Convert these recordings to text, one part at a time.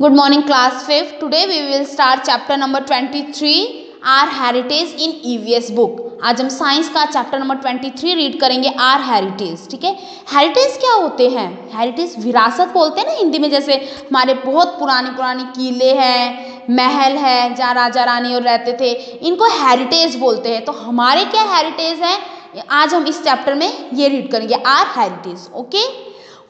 Good morning, class 5th. Today we will start chapter number 23, Our Heritage in EVS book. आज हम science का chapter number 23 read करेंगे, our heritage. ठीक है, heritage क्या होते हैं? हेरिटेज विरासत बोलते हैं ना हिंदी में. जैसे हमारे बहुत पुराने पुराने किले हैं, महल है, जहाँ राजा रानी और रहते थे, इनको हेरिटेज बोलते हैं. तो हमारे क्या हेरिटेज है, आज हम इस चैप्टर में ये रीड करेंगे, our heritage. Okay.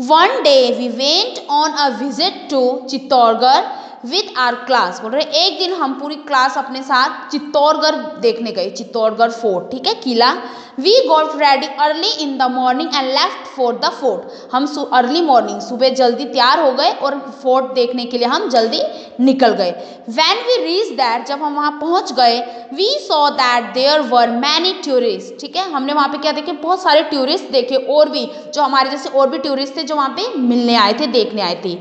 One day we went on a visit to Chittorgarh with our class. बोल रहे एक दिन हम पूरी क्लास अपने साथ चित्तौड़गढ़ देखने गए, चित्तौड़गढ़ फोर्ट. ठीक है, किला. We got ready early in the morning and left for the fort. हम अर्ली मॉर्निंग, सुबह जल्दी तैयार हो गए और फोर्ट देखने के लिए हम जल्दी निकल गए. When we reached that, जब हम वहाँ पहुँच गए, we saw that there were many tourists. ठीक है, हमने वहाँ पे क्या देखे, बहुत सारे टूरिस्ट देखे, और भी जो हमारे जैसे और भी टूरिस्ट थे जो वहाँ पे मिलने आए थे, देखने आए थे.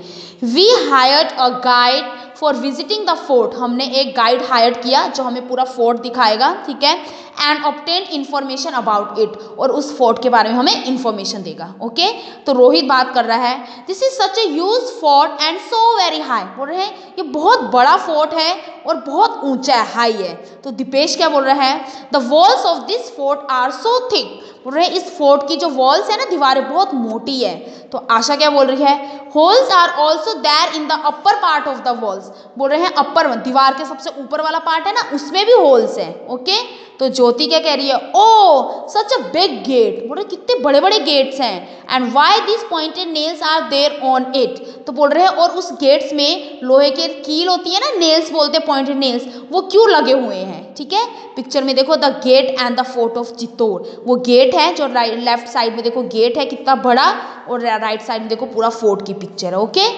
We hired a guide for visiting the fort. हमने एक गाइड हायर किया जो हमें पूरा फोर्ट दिखाएगा. ठीक है, and obtained information about it. और उस फोर्ट के बारे में हमें इंफॉर्मेशन देगा. ओके. तो रोहित बात कर रहा है, this is such a huge fort and so very high. बोल रहे हैं ये बहुत बड़ा फोर्ट है और बहुत ऊंचा है, हाई है. तो दीपेश क्या बोल रहा है, the walls of this fort are so thick. बोल रहे हैं इस फोर्ट की जो वॉल्स है ना, दीवारें बहुत मोटी है. तो आशा क्या बोल रही है, holes are also there in the upper part of the walls. बोल रहे हैं अपर, दीवार के सबसे ऊपर वाला पार्ट है ना, उसमें भी होल्स है. ओके. तो ज्योति क्या कह रही है, ओ सच अ बिग गेट. बोल रहे कितने बड़े बड़े गेट्स हैं. And why this pointed nails are there on it. तो बोल रहे हैं और उस गेट्स में लोहे के कील होती है ना, नेल्स बोलते हैं, पॉइंटेड नेल्स, वो क्यों लगे हुए हैं. ठीक है, पिक्चर में देखो, the gate and the fort of Chittor. वो गेट है जो लेफ्ट साइड में देखो, गेट है कितना बड़ा, और राइट साइड में देखो पूरा फोर्ट की पिक्चर है. Okay.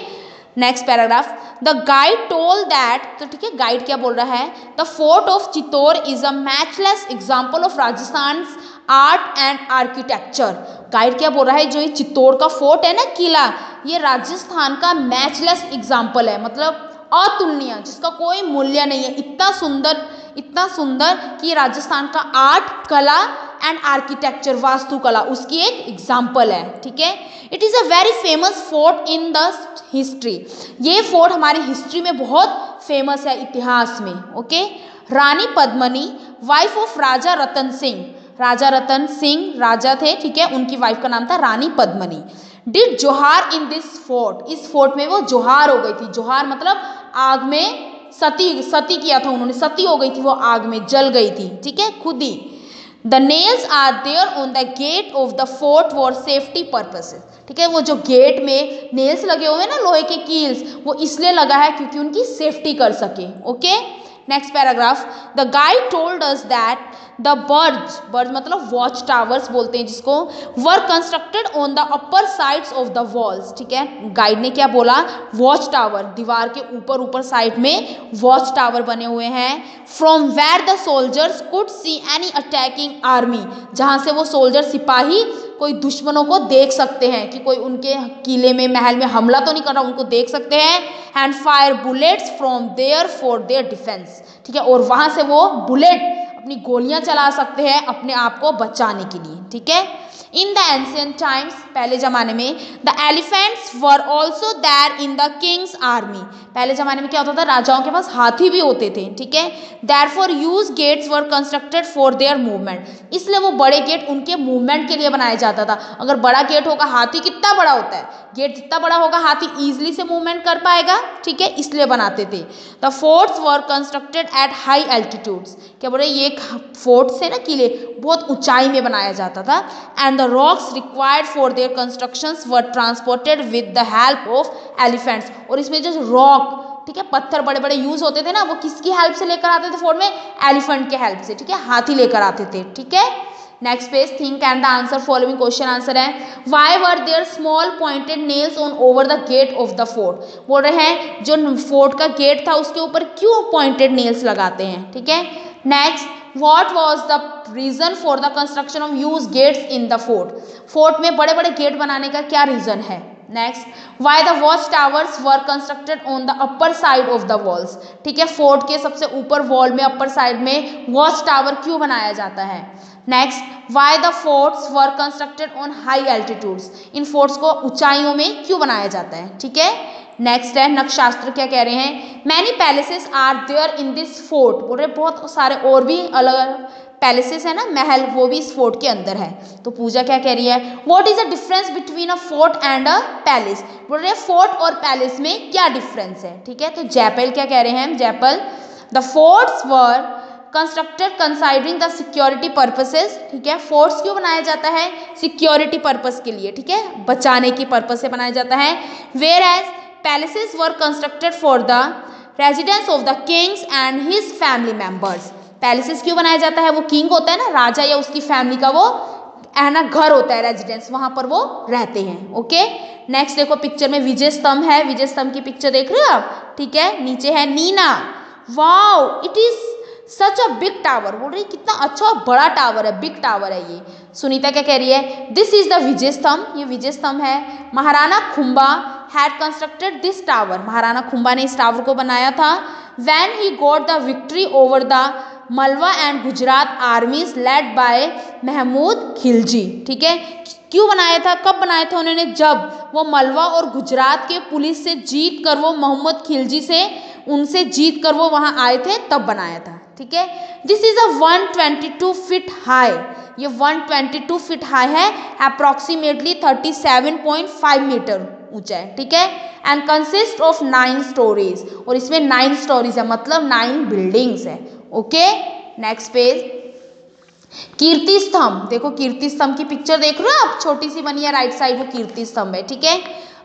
Next paragraph, the guide told that. तो ठीक है, गाइड क्या बोल रहा है, the fort of Chittor is a matchless example of Rajasthan art and architecture. Guide क्या बोल रहा है, जो ये चित्तौड़ का फोर्ट है ना, किला, ये राजस्थान का मैचलेस एग्जाम्पल है, मतलब अतुलनीय, जिसका कोई मूल्य नहीं है. इतना सुंदर कि राजस्थान का आर्ट, कला एंड आर्किटेक्चर, वास्तुकला, उसकी एक एग्जाम्पल है. ठीक है. It is a very famous fort in the history. ये फोर्ट हमारी हिस्ट्री में बहुत फेमस है, इतिहास में. Okay. Rani Padmini, wife of Raja Ratan Singh. Raja Ratan Singh राजा थे. ठीक है, उनकी वाइफ का नाम था रानी पद्मनी. डिड जोहार इन दिस फोर्ट. इस फोर्ट में वो जोहार हो गई थी. जोहार मतलब आग में सती किया था उन्होंने, सती हो गई थी, वो आग में जल गई थी. ठीक है, खुद ही. The nails are there on the gate of the fort for safety purposes. ठीक है, वो जो गेट में नेल्स लगे हुए हैं ना, लोहे के कील्स, वो इसलिए लगा है क्योंकि उनकी सेफ्टी कर सके. Okay. Next paragraph, the guide told us that the birds मतलब वॉच टावर्स बोलते हैं जिसको, वर constructed on the upper sides of the walls. ठीक है, गाइड ने क्या बोला, वॉच टावर, दीवार के ऊपर साइड में वॉच टावर बने हुए हैं. From where the soldiers could see any attacking army. जहाँ से वो सोल्जर, सिपाही, कोई दुश्मनों को देख सकते हैं कि कोई उनके किले में, महल में हमला तो नहीं कर रहा, उनको देख सकते हैं. And fire bullets from there for their defence. ठीक है, और वहाँ से वो बुलेट, अपनी गोलियां चला सकते हैं अपने आप को बचाने के लिए. ठीक है. इन द एंशिएंट टाइम्स, पहले जमाने में, the elephants were also there in the king's army. पहले जमाने में क्या होता था, राजाओं के पास हाथी भी होते थे. ठीक है. Therefore huge gates were constructed for their movement. इसलिए वो बड़े गेट उनके मूवमेंट के लिए बनाया जाता था. अगर बड़ा गेट होगा, हाथी कितना बड़ा होता है, गेट जितना बड़ा होगा हाथी ईजिली से मूवमेंट कर पाएगा. ठीक है, इसलिए बनाते थे. The forts were constructed at high altitudes. क्या बोले, ये फोर्ट से ना, किले बहुत ऊंचाई में बनाया जाता था. And the rocks required for their constructions were transported with the help of elephants. और इसमें जो रॉक, ठीक है, पत्थर बड़े बड़े यूज होते थे ना, वो किसकी हेल्प से लेकर आते थे फोर्ट में, एलिफेंट के हेल्प से. ठीक है, हाथी लेकर आते थे. ठीक है. Next page, think and the answer following question answer है, why were there small pointed nails on over the gate of the fort. बोल रहे हैं जो फोर्ट का गेट था उसके ऊपर क्यों पॉइंटेड नेल्स लगाते हैं. ठीक है. Next, what was the reason for the construction of huge gates in the fort. Fort में बड़े बड़े गेट बनाने का क्या रीजन है. Next, why the watch towers were constructed on the upper side of the walls. ठीक है, fort के सबसे ऊपर वॉल में, अपर साइड में वॉच टावर क्यों बनाया जाता है. Next, why the forts were constructed on high altitudes. इन फोर्ट्स को ऊंचाइयों में क्यों बनाया जाता है. ठीक है. नेक्स्ट है नक्शास्त्र क्या कह रहे हैं, many palaces are there in this fort, बोल रहे बहुत सारे और भी अलग अलग पैलेसेस है ना, महल, वो भी इस फोर्ट के अंदर है। तो पूजा क्या कह रही है, what is the difference between a fort and a palace, बोल रहे फोर्ट और पैलेस में क्या डिफरेंस है, ठीक है। तो जयपल क्या कह रहे हैं, जयपल the forts were constructed considering the security purposes, ठीक है। फोर्ट्स क्यों बनाया जाता है, सिक्योरिटी पर्पस के लिए, ठीक है, बचाने की पर्पस से बनाया जाता है। Whereas palaces were constructed for the residence of the kings and his family members, palaces क्यों बनाया जाता है, वो किंग होता है ना, राजा या उसकी फैमिली का वो है ना घर होता है, रेजिडेंस, वहां पर वो रहते हैं। ओके, नेक्स्ट देखो पिक्चर में विजय स्तंभ है, विजय स्तंभ की पिक्चर देख रहे हो आप, ठीक है। नीचे है Neena, wow it is such a big tower, बोल रही कितना अच्छा बड़ा टावर है, बिग टावर है ये। सुनीता क्या कह रही है, दिस इज द विजय स्तंभ, ये विजय स्तंभ है। Maharana Kumbha had constructed this tower, Maharana Kumbha ने इस टावर को बनाया था। When he got the victory over the Malwa and Gujarat armies led by Mahmud Khilji, ठीक है। क्यों बनाया था, कब बनाया था उन्होंने, जब वो मलवा और गुजरात के पुलिस से जीत कर, वो मोहम्मद खिलजी से उनसे जीत कर वो वहां आए थे, तब बनाया था, ठीक है। This is a 122 feet high, ये 122 फीट हाई है, अप्रोक्सीमेटली 37.5 मीटर ऊंचा है, ठीक है। एंड कंसिस्ट ऑफ 9 स्टोरीज, और इसमें 9 स्टोरीज है, मतलब 9 बिल्डिंग्स है। ओके, नेक्स्ट पेज, कीर्ति स्तंभ, देखो कीर्ति स्तंभ की पिक्चर देख रहे हो आप, छोटी सी बनी है राइट साइड, वो कीर्ति स्तंभ है, ठीक है।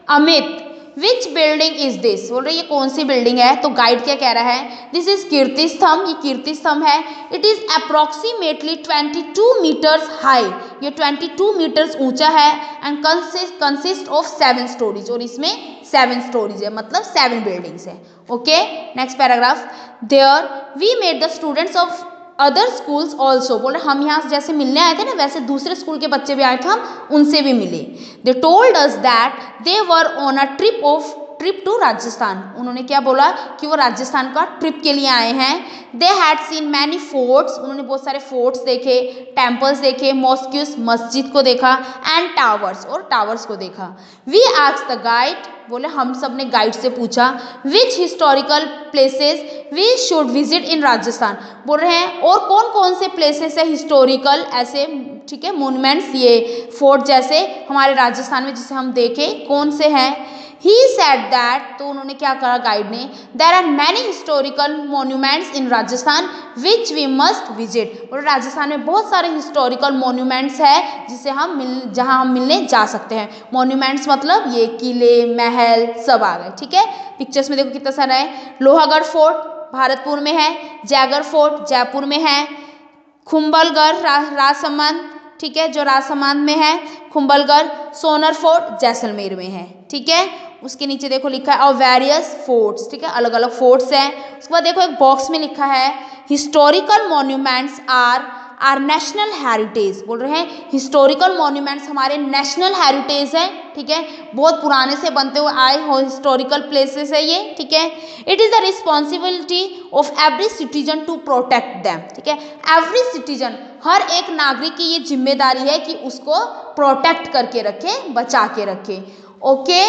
अमित विच बिल्डिंग इज दिस, बोल रहे ये कौन सी बिल्डिंग है, तो गाइड क्या कह रहा है, दिस इज कीर्ति स्तंभ, ये कीर्ति स्तंभ है। It is approximately 22 metres high, ये 22 मीटर्स ऊंचा है। एंड कंसिस्ट ऑफ 7 स्टोरीज, और इसमें 7 स्टोरीज है, मतलब 7 बिल्डिंग्स है। Okay, next paragraph, there we made the students of other schools also, बोले हम यहाँ जैसे मिलने आए थे ना, वैसे दूसरे स्कूल के बच्चे भी आए थे, हम उनसे भी मिले। They told us that they were on a trip to Rajasthan, उन्होंने क्या बोला कि वो राजस्थान का ट्रिप के लिए आए हैं। They had seen many forts, उन्होंने बहुत सारे फोर्ट्स देखे, टेम्पल्स देखे, मॉस्क्यूज मस्जिद को देखा, एंड टावर्स, और टावर्स को देखा। वी आस्क्ड द गाइड, बोले हम सब ने गाइड से पूछा, which historical places we should visit in Rajasthan, बोल रहे हैं और कौन कौन से प्लेसेस है हिस्टोरिकल ऐसे, ठीक है, मोन्यूमेंट्स, ये फोर्ट जैसे हमारे राजस्थान में जिसे हम देखें, कौन से हैं। ही सेड दैट, तो उन्होंने क्या कहा गाइड ने, there are many historical monuments in Rajasthan which we must visit, और राजस्थान में बहुत सारे हिस्टोरिकल मोन्यूमेंट्स है जिसे हम जहां हम मिलने जा सकते हैं। मोन्यूमेंट्स मतलब ये किले महल सब आ गए, ठीक है। पिक्चर्स में देखो कितना सारा है, लोहागढ़ फोर्ट भारतपुर में है, जयगढ़ फोर्ट जयपुर में है, कुंभलगढ़ राजसमंद, ठीक है, जो राजसमंद में है कुंभलगढ़, सोनर फोर्ट जैसलमेर में है, ठीक है। उसके नीचे देखो लिखा है वेरियस फोर्ट्स, ठीक है, अलग अलग फोर्ट्स हैं। उसके बाद देखो एक बॉक्स में लिखा है historical monuments are national heritage, बोल रहे हैं हिस्टोरिकल मॉन्यूमेंट्स हमारे नेशनल हेरिटेज है, ठीक है, बहुत पुराने से बनते हुए आए हो हिस्टोरिकल प्लेसेस है ये, ठीक है। It is the responsibility of every citizen to protect them, ठीक है, एवरी सिटीजन, हर एक नागरिक की ये जिम्मेदारी है कि उसको प्रोटेक्ट करके रखे, बचा के रखे। ओके,